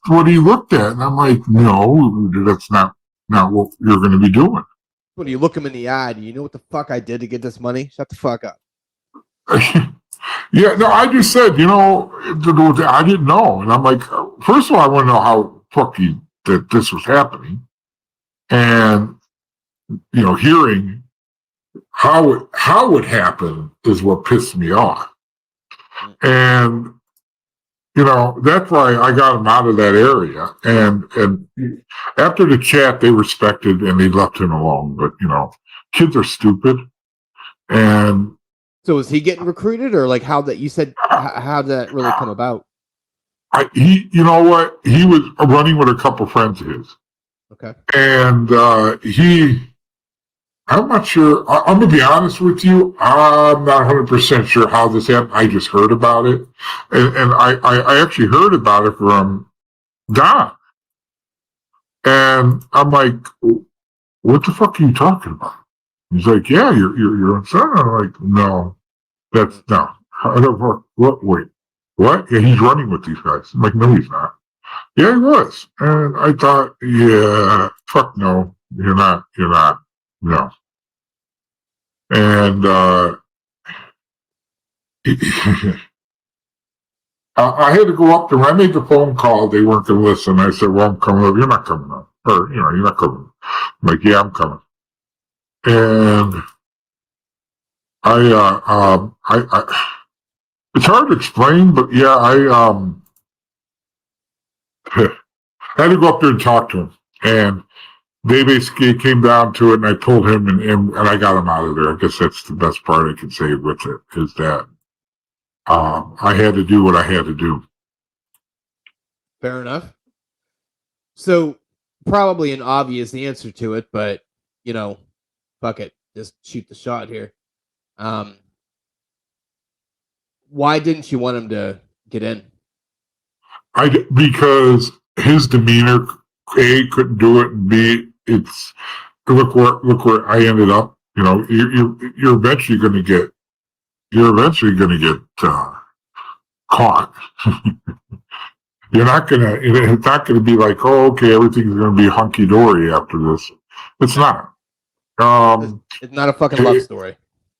Speaker 5: what he looked at, and I'm like, no, that's not what you're going to be doing.
Speaker 4: When you look him in the eye, do you know what the fuck I did to get this money? Shut the fuck up.
Speaker 5: Yeah, no, I just said, I didn't know, and I'm like, first of all, I want to know how fucking that this was happening, and hearing how it happened is what pissed me off, and. That's why I got him out of that area. And after the chat, they respected and they left him alone. But, kids are stupid. And
Speaker 4: so is he getting recruited, or like how that you said, how did that really come about?
Speaker 5: You know what? He was running with a couple friends of his.
Speaker 4: Okay.
Speaker 5: And I'm not sure. I'm going to be honest with you. I'm not 100% sure how this happened. I just heard about it. And I actually heard about it from Don. And I'm like, what the fuck are you talking about? He's like, yeah, your son. I'm like, no, no. What? Wait, what? Yeah, he's running with these guys. I'm like, no, he's not. Yeah, he was. And I thought, yeah, fuck no, you're not, no. And I had to go up there. When I made the phone call, they weren't going to listen. I said, well, I'm coming up. You're not coming up. Or, you're not coming. I'm like, yeah, I'm coming. And I it's hard to explain, but yeah, I had to go up there and talk to him. And they basically came down to it, and I told him, and I got him out of there. I guess that's the best part I can say with it, is that I had to do what I had to do.
Speaker 4: Fair enough. So probably an obvious answer to it, but fuck it, just shoot the shot here. Why didn't you want him to get in?
Speaker 5: Because his demeanor, A, couldn't do it, and B, it's look where I ended up. You're eventually going to get caught. You're not gonna. It's not going to be like, oh, okay, everything's going to be hunky dory after this. It's not.
Speaker 4: It's not a fucking love story.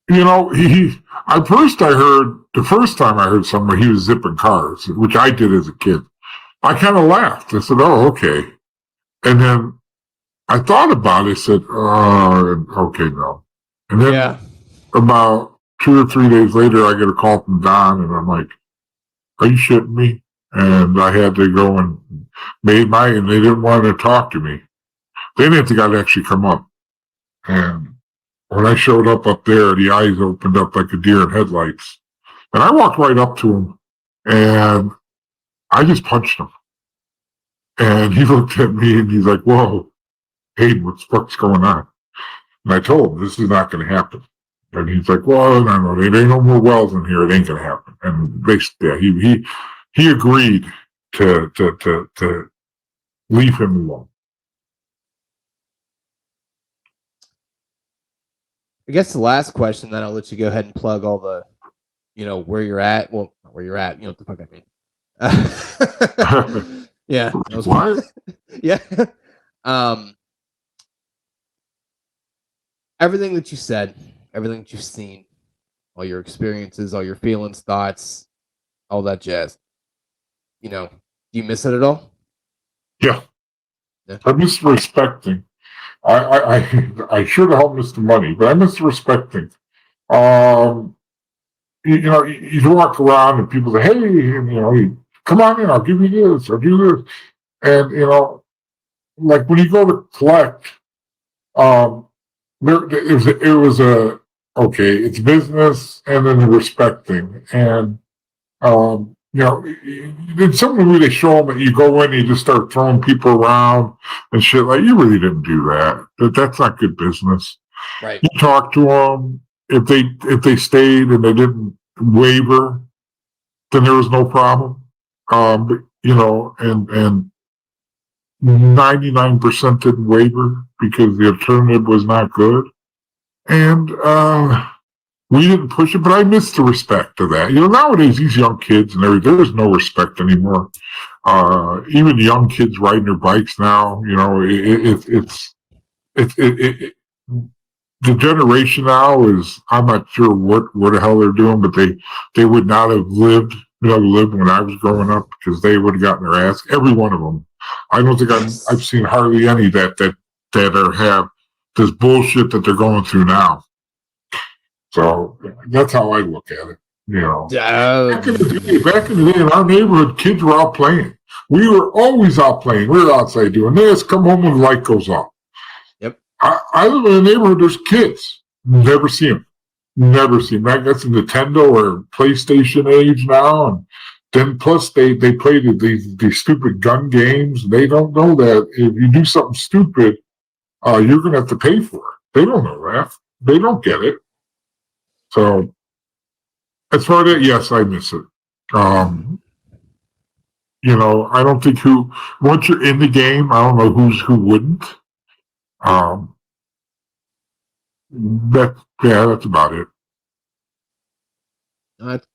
Speaker 5: The first time I heard somewhere he was zipping cars, which I did as a kid. I kind of laughed. I said, oh, okay. And then I thought about it. I said, okay, no. And then about 2 or 3 days later, I get a call from Don, and I'm like, are you shitting me? And I had to go and and they didn't want to talk to me. They didn't think I'd actually come up. And when I showed up there, the eyes opened up like a deer in headlights. And I walked right up to him, and I just punched him. And he looked at me, and he's like, whoa, Aiden, what the fuck's going on? And I told him, this is not going to happen. And he's like, well, no, there ain't no more wells in here. It ain't going to happen. And he agreed to leave him alone.
Speaker 4: I guess the last question, then I'll let you go ahead and plug all the, where you're at. Well, where you're at, what the fuck I mean. Yeah. That was
Speaker 5: what?
Speaker 4: Yeah. Everything that you said, everything that you've seen, all your experiences, all your feelings, thoughts, all that jazz. Do you miss it at all?
Speaker 5: Yeah. I miss respecting. I should have helped Mr. Money, but I miss the respect thing. You walk around and people say, "Hey, come on in, I'll give you this, or do this," and like when you go to collect, um, it was a okay, it's business, and then the respect thing, and in some movie they show them that you go in, and you just start throwing people around and shit. Like you really didn't do that. That's not good business.
Speaker 1: Right.
Speaker 5: You talk to them if they stayed and they didn't waver, then there was no problem. But, and 99% didn't waver because the alternative was not good. And we didn't push it, but I miss the respect of that. Nowadays, these young kids and everything, there's no respect anymore. Even young kids riding their bikes now, the generation now is, I'm not sure what the hell they're doing, but they would not have lived when I was growing up because they would have gotten their ass. Every one of them. I don't think I've seen hardly any that have this bullshit that they're going through now. So that's how I look at it. Back in the day in our neighborhood, kids were out playing. We were always out playing. We were outside doing this. Come home when the light goes off. I live in a neighborhood, there's kids. Never see them. Never see them. That's a Nintendo or PlayStation age now. And then plus they play these stupid gun games. They don't know that if you do something stupid, you're going to have to pay for it. They don't know that. They don't get it. So as far as that, yes, I miss it. I don't think once you're in the game, I don't know who wouldn't. That's about it.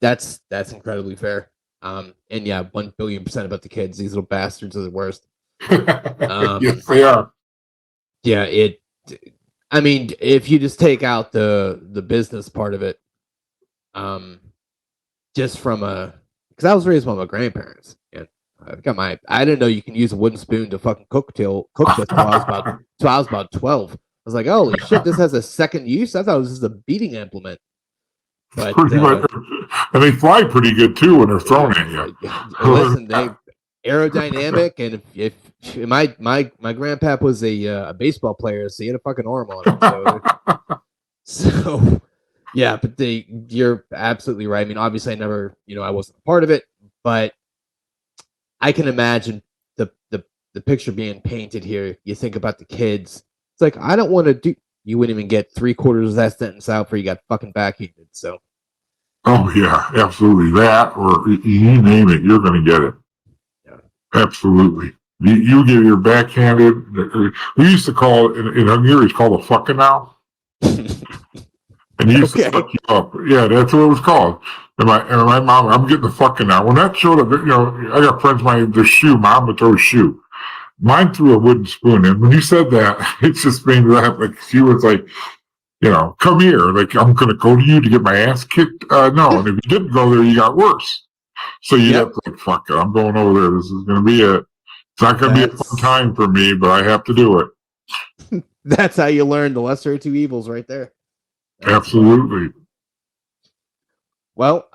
Speaker 4: That's incredibly fair. And yeah, 1,000,000,000% about the kids. These little bastards are the worst.
Speaker 5: Yes, they are.
Speaker 4: Yeah, I mean, if you just take out the business part of it, just from because I was raised by my grandparents, and I didn't know you can use a wooden spoon to fucking cook this till I was about 12. I was like, holy shit, this has a second use. I thought it was just a beating implement. But
Speaker 5: pretty much, and they fly pretty good too when they're thrown at you.
Speaker 4: Listen, they aerodynamic, and if my grandpap was a baseball player, so he had a fucking arm on it. So yeah, but you're absolutely right. I mean, obviously, I never, I wasn't a part of it, but I can imagine the picture being painted here. You think about the kids. It's like, I don't want to do. You wouldn't even get 3/4 of that sentence out before you got fucking backhanded. So.
Speaker 5: Oh yeah, absolutely. That or you name it, you're going to get it. Yeah. Absolutely. You get your backhanded. We used to call it in Hungary. It's called a fucking now. And he used to fuck you up. Yeah, that's what it was called. And my mom, I'm getting the fucking out. When that showed up, I got friends, their shoe, mom would throw a shoe. Mine threw a wooden spoon. And when you said that, it just made me laugh. Like, she was like, come here. Like, I'm going to go to you to get my ass kicked. No. And if you didn't go there, you got worse. So you have to like, fuck it. I'm going over there. This is going to be it. It's not going to be a fun time for me, but I have to do it.
Speaker 4: That's how you learn the lesser of two evils right there.
Speaker 5: Absolutely.
Speaker 4: Well,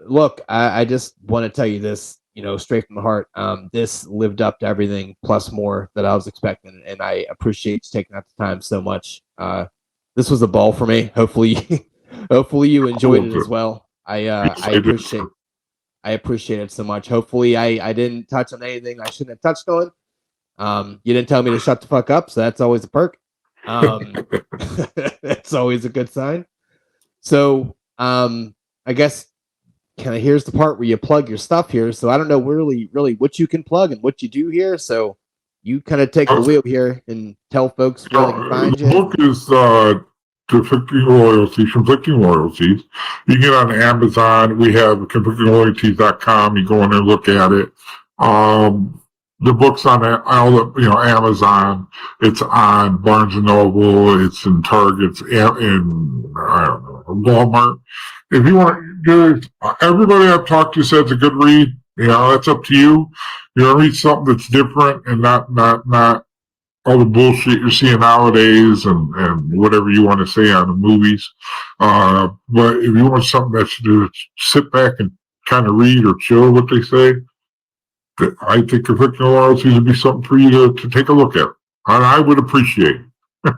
Speaker 4: look, I just want to tell you this, straight from the heart. This lived up to everything plus more that I was expecting, and I appreciate you taking out the time so much. This was a ball for me. Hopefully you enjoyed it as well. I appreciate it so much. Hopefully I didn't touch on anything I shouldn't have touched on. You didn't tell me to shut the fuck up, so that's always a perk. That's always a good sign. So I guess kind of here's the part where you plug your stuff here. So I don't know really what you can plug and what you do here. So you kind of take the wheel here and tell folks where they can find you.
Speaker 5: The book is Conflicting Loyalties. You get on Amazon. We have conflictingloyalties.com. You go in there and look at it. The book's on Amazon. It's on Barnes and Noble. It's in Target. It's in Walmart. If you want, everybody I've talked to said it's a good read. That's up to you. You want to read something that's different and not all the bullshit you're seeing nowadays and whatever you want to say on the movies. But if you want something that you sit back and kind of read or chill, what they say, I think Conflicting Loyalties would be something for you to take a look at. And I would appreciate it.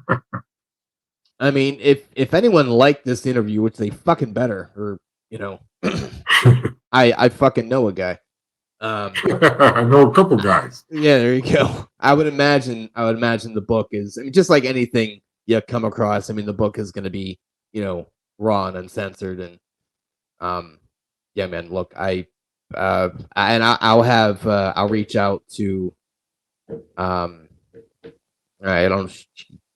Speaker 4: I mean, if anyone liked this interview, which they fucking better, or I fucking know a guy.
Speaker 5: I know a couple guys.
Speaker 4: Yeah, there you go. I would imagine the book is, I mean, just like anything you come across, I mean, the book is going to be, raw and uncensored. And, yeah, man, look, I'll reach out to, I don't,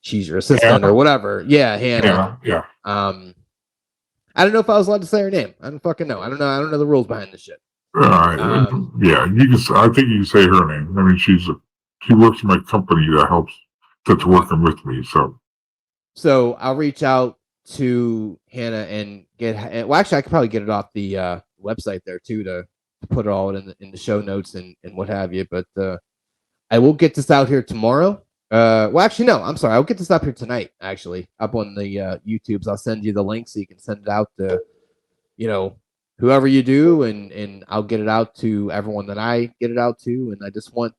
Speaker 4: she's your assistant or whatever. Yeah, Hannah.
Speaker 5: Yeah.
Speaker 4: I don't know if I was allowed to say her name. I don't fucking know. I don't know the rules behind this shit.
Speaker 5: Yeah, I think you can say her name. I mean, she works in my company that's working with me.
Speaker 4: So I'll reach out to Hannah and actually, I could probably get it off the website there too to put it all in the show notes and what have you. But I will get this out here tomorrow. Actually, no, I'm sorry. I'll get this up here tonight, actually, up on the YouTubes. I'll send you the link so you can send it out to, whoever you do, and I'll get it out to everyone that I get it out to. And I just want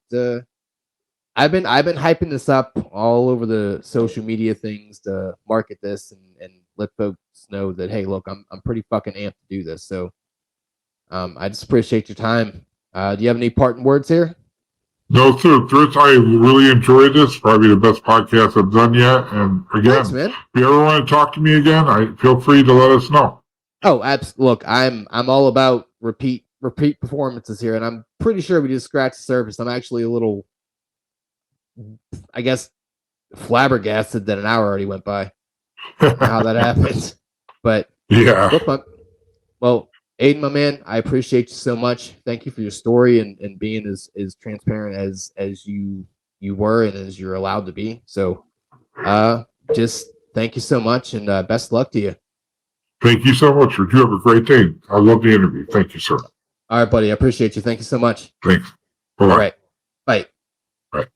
Speaker 4: I've been hyping this up all over the social media things to market this and let folks know that, hey, look, I'm pretty fucking amped to do this. So I just appreciate your time. Do you have any parting words here?
Speaker 5: No, sir. Chris, I really enjoyed this. Probably the best podcast I've done yet. And again,
Speaker 4: Thanks, man.
Speaker 5: if you ever want to talk to me again, feel free to let us know.
Speaker 4: Oh, absolutely. Look, I'm all about repeat performances here, and I'm pretty sure we just scratched the surface. I'm actually a little, I guess, flabbergasted that an hour already went by. How that happens, but
Speaker 5: yeah.
Speaker 4: Look, well, Aiden, my man, I appreciate you so much. Thank you for your story and being as transparent as you were and as you're allowed to be. So, just thank you so much, and best luck to you.
Speaker 5: Thank you so much. You have a great day. I love the interview. Thank you, sir.
Speaker 4: All right, buddy. I appreciate you. Thank you so much.
Speaker 5: Thanks. Bye-bye.
Speaker 4: All right. Bye.
Speaker 5: Bye.